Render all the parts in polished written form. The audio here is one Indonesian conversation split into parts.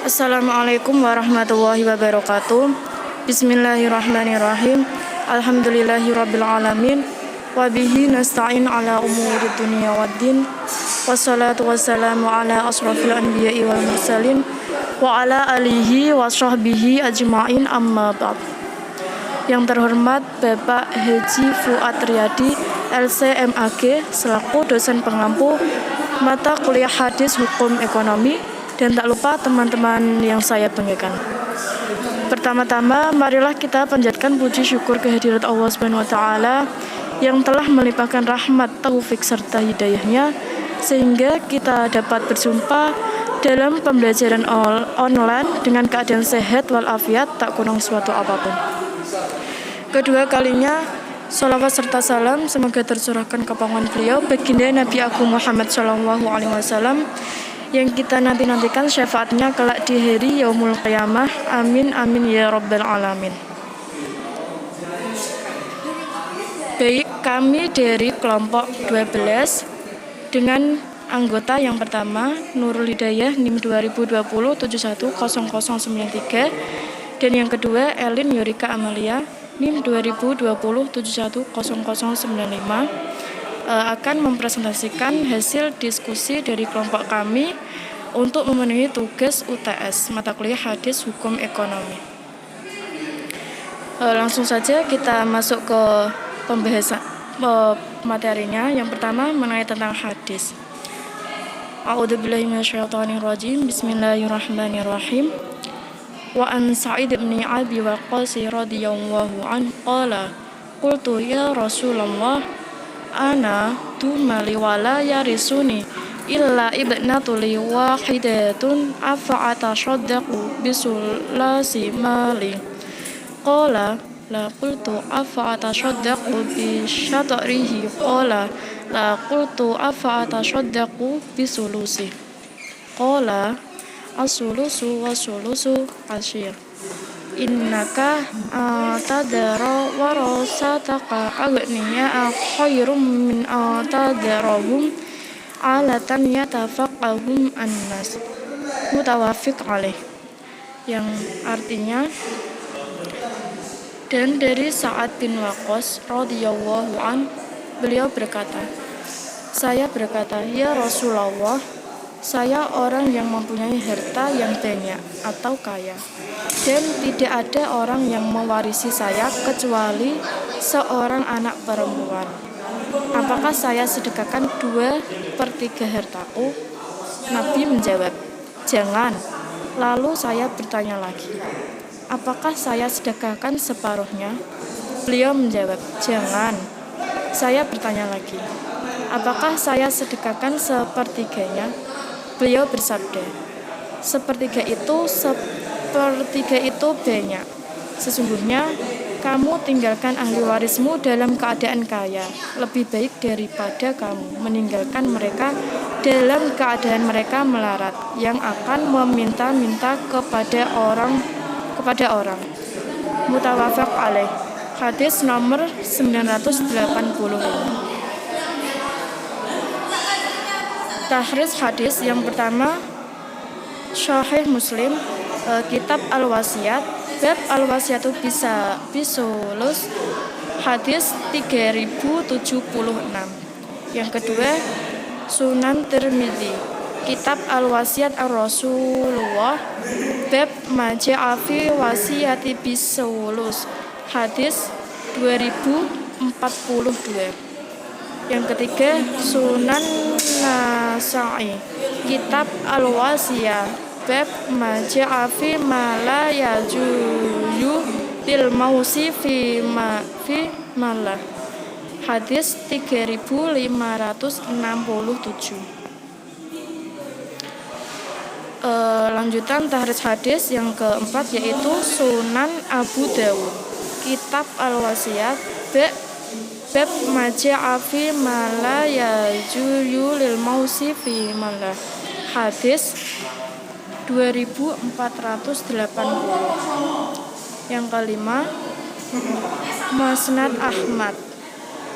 Assalamualaikum warahmatullahi wabarakatuh. Bismillahirrahmanirrahim. Alhamdulillahirabbil alamin. Wa bihi nasta'in ala umuri dunya waddin. Wassalatu wassalamu ala asrofil anbiya'i wal mursalin wa ala alihi wa sahbihi ajma'in, amma ba'd. Yang terhormat Bapak Haji Fuad Riyadi, LC.MAG, selaku dosen pengampu mata kuliah hadis hukum ekonomi, dan tak lupa teman-teman yang saya banggakan. Pertama-tama, marilah kita panjatkan puji syukur kehadirat Allah Subhanahu wa taala yang telah melimpahkan rahmat, taufik serta hidayahnya sehingga kita dapat berjumpa dalam pembelajaran online dengan keadaan sehat walafiat, tak kurang suatu apapun. Kedua kalinya, salawat serta salam semoga tercurahkan kepada beliau baginda Nabi Agung Muhammad SAW yang kita nanti-nantikan syafaatnya kelak di hari yaumul qiyamah. Amin amin ya rabbal alamin. Baik, kami dari kelompok 12 dengan anggota yang pertama Nurul Hidayah NIM 2020-710093 dan yang kedua Elin Yurika Amalia NIM 2020-710095 akan mempresentasikan hasil diskusi dari kelompok kami untuk memenuhi tugas UTS mata kuliah hadis hukum ekonomi. Langsung saja kita masuk ke pembahasan materinya. Yang pertama mengenai tentang hadis. A'udzubillahi minasyaitonirrajim. Bismillahirrahmanirrahim. Wa an Sa'id bin Abi Waqqas radhiyallahu anhu qala qultu ya Rasulullah ana mali wala yarisuni illa ibnatul wahidatun afa atasaddaqu bisulasi mali qala la qultu afa atasaddaqu bi syatrihi qala la qultu afa atasaddaqu bisulusi qala asulusu wasulusu asyir innaka tadara warasataka agniya khairum min tadarahum alatan yatafaqahum annas. Mutawafiq alaih, yang artinya, dan dari Sa'ad bin Waqqas radhiyallahu an, beliau berkata, saya berkata, ya Rasulullah, saya orang yang mempunyai harta yang banyak atau kaya, dan tidak ada orang yang mewarisi saya kecuali seorang anak perempuan. Apakah saya sedekahkan 2/3 hartaku? Nabi menjawab, jangan. Lalu saya bertanya lagi, apakah saya sedekahkan separuhnya? Beliau menjawab, jangan. Saya bertanya lagi, apakah saya sedekahkan 1/3-nya? Beliau bersabda, sepertiga itu banyak. Sesungguhnya kamu tinggalkan ahli warismu dalam keadaan kaya lebih baik daripada kamu meninggalkan mereka dalam keadaan mereka melarat yang akan meminta-minta kepada orang. Mutawafaq alaih. Hadis nomor 980. Tahriz hadis yang pertama, Sahih Muslim, kitab Al-Wasiyat, bab Al-Wasiyatu bisulus, hadis 3076. Yang kedua, Sunan Tirmidzi, kitab Al-Wasiyat Ar-Rasulullah, bab Maja'afi wasiyati bisulus, hadis 2042. Yang ketiga, Sunan Nasa'i, kitab Al-Wasiyah, bab Maja'afi ma la yajuyu bil mausi fi malah, hadis 3567. Lanjutan tahriz hadis yang keempat yaitu Sunan Abu Dawud, kitab Al-Wasiyah, bab Maja'afi ma la yajuyu lil mausi fi malah, hadis 2480. Yang kelima, Musnad Ahmad,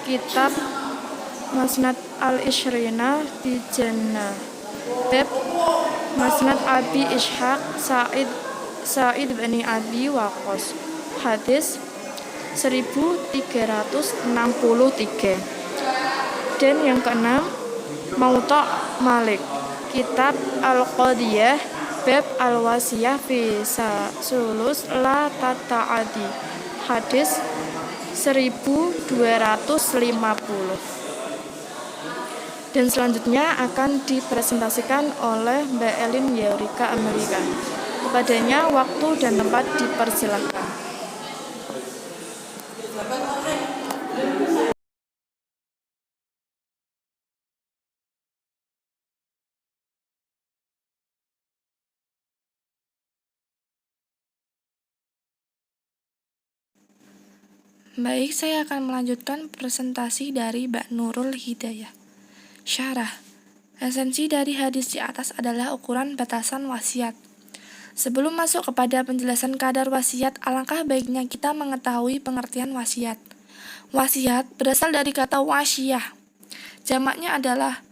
kitab Musnad Al-Ishrina bi Jannah, Bab Musnad Abi Ishaq Sa'id bin Abi Waqqas. Hadis 1363. Dan yang keenam, Mauta' Malik, Kitab Al-Qadiyah, Bab Al-Wasiyah fi Sulus La Tata'adi. Hadis 1250. Dan selanjutnya akan dipresentasikan oleh Mbak Elin Yaurika Amerika. Kepadanya waktu dan tempat dipersilahkan. Baik, saya akan melanjutkan presentasi dari Mbak Nurul Hidayah. Syarah. Esensi dari hadis di atas adalah ukuran batasan wasiat. Sebelum masuk kepada penjelasan kadar wasiat, alangkah baiknya kita mengetahui pengertian wasiat. Wasiat berasal dari kata wasiyah. Jamaknya adalah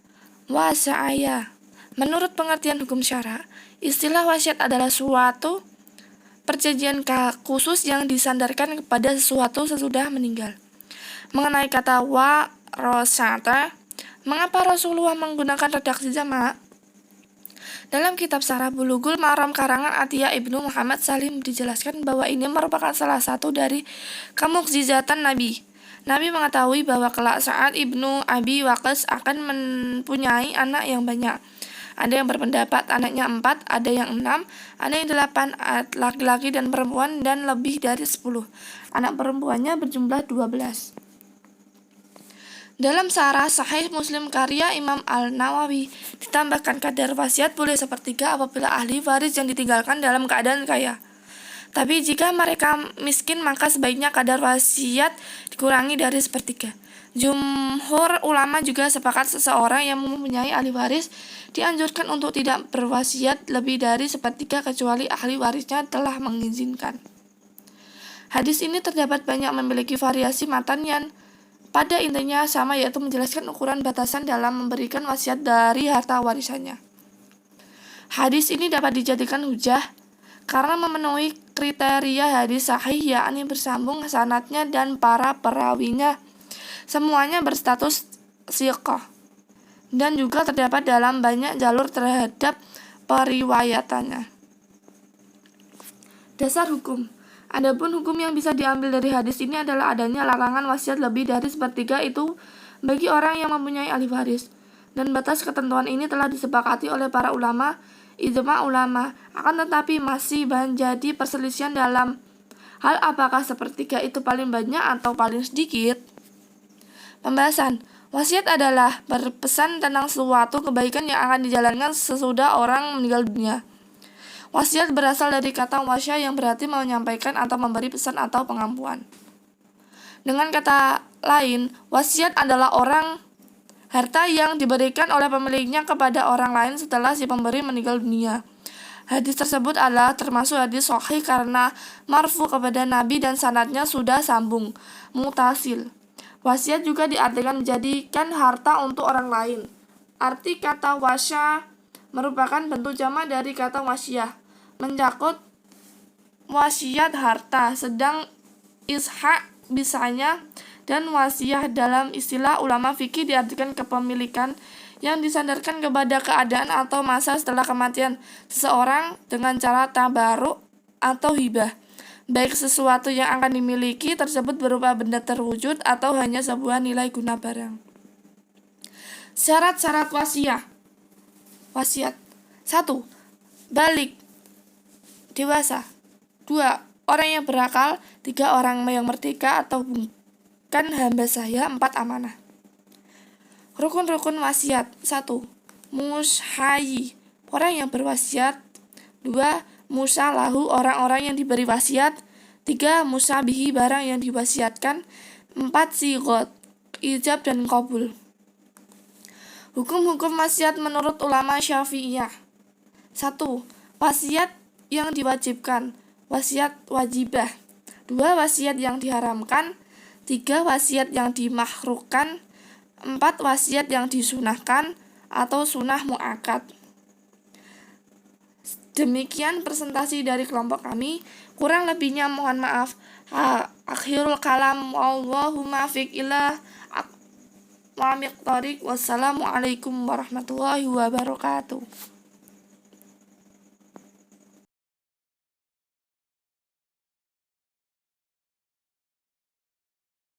wasa'aya. Menurut pengertian hukum syara, istilah wasiat adalah suatu perjanjian khusus yang disandarkan kepada sesuatu sesudah meninggal. Mengenai kata warosata, mengapa Rasulullah menggunakan redaksi jamak? Dalam kitab Syarah Bulughul Maram karangan Atiyah Ibnu Muhammad Salim dijelaskan bahwa ini merupakan salah satu dari kemukjizatan Nabi. Nabi mengetahui bahwa kelak saat Ibnu Abi Waqqas akan mempunyai anak yang banyak. Ada yang berpendapat anaknya 4, ada yang 6, ada yang 8, laki-laki dan perempuan, dan lebih dari 10. Anak perempuannya berjumlah 12. Dalam Syarah Sahih Muslim karya Imam Al-Nawawi ditambahkan kadar wasiat boleh sepertiga apabila ahli waris yang ditinggalkan dalam keadaan kaya. Tapi jika mereka miskin maka sebaiknya kadar wasiat dikurangi dari sepertiga. Jumhur ulama juga sepakat seseorang yang mempunyai ahli waris dianjurkan untuk tidak berwasiat lebih dari sepertiga kecuali ahli warisnya telah mengizinkan. Hadis ini terdapat banyak memiliki variasi matan yang pada intinya sama, yaitu menjelaskan ukuran batasan dalam memberikan wasiat dari harta warisannya. Hadis ini dapat dijadikan hujah karena memenuhi kriteria hadis sahih, yakni bersambung sanadnya dan para perawinya semuanya berstatus thiqah dan juga terdapat dalam banyak jalur terhadap periwayatannya. Dasar hukum. Adapun hukum yang bisa diambil dari hadis ini adalah adanya larangan wasiat lebih dari sepertiga itu bagi orang yang mempunyai ahli waris. Dan batas ketentuan ini telah disepakati oleh para ulama, ijma ulama. Akan tetapi masih menjadi perselisihan dalam hal apakah sepertiga itu paling banyak atau paling sedikit. Pembahasan. Wasiat adalah berpesan tentang suatu kebaikan yang akan dijalankan sesudah orang meninggal dunia. Wasiat berasal dari kata wasya yang berarti menyampaikan atau memberi pesan atau pengampuan. Dengan kata lain, wasiat adalah harta yang diberikan oleh pemiliknya kepada orang lain setelah si pemberi meninggal dunia. Hadis tersebut adalah termasuk hadis sahih karena marfu kepada Nabi dan sanadnya sudah sambung, mutasil. Wasiat juga diartikan menjadikan harta untuk orang lain. Arti kata wasya merupakan bentuk jamak dari kata wasiyah, mencakup wasiat harta, sedang ishak bisanya dan wasiyah dalam istilah ulama fikih diartikan kepemilikan yang disandarkan kepada keadaan atau masa setelah kematian seseorang dengan cara tabaruk atau hibah, baik sesuatu yang akan dimiliki tersebut berupa benda terwujud atau hanya sebuah nilai guna barang. Syarat-syarat wasiat. 1. Balik, dewasa. 2. Orang yang berakal. 3. Orang yang merdeka atau bukan hamba sahaya. 4. Amanah. Rukun-rukun wasiat. 1. Mushayi, orang yang berwasiat. 2. Musalahu, orang-orang yang diberi wasiat. 3. Musabihi, barang yang diwasiatkan. 4. Sigot, ijab dan qabul. Hukum-hukum wasiat menurut ulama Syafi'iyah. 1. Wasiat yang diwajibkan, wasiat wajibah. 2. Wasiat yang diharamkan. 3. Wasiat yang dimakruhkan. 4. Wasiat yang disunahkan atau sunah mu'akad. Demikian presentasi dari kelompok kami. Kurang lebihnya mohon maaf. Akhirul kalam, Allahumma fiq ila aqwamit thoriq. Wassalamualaikum warahmatullahi wabarakatuh.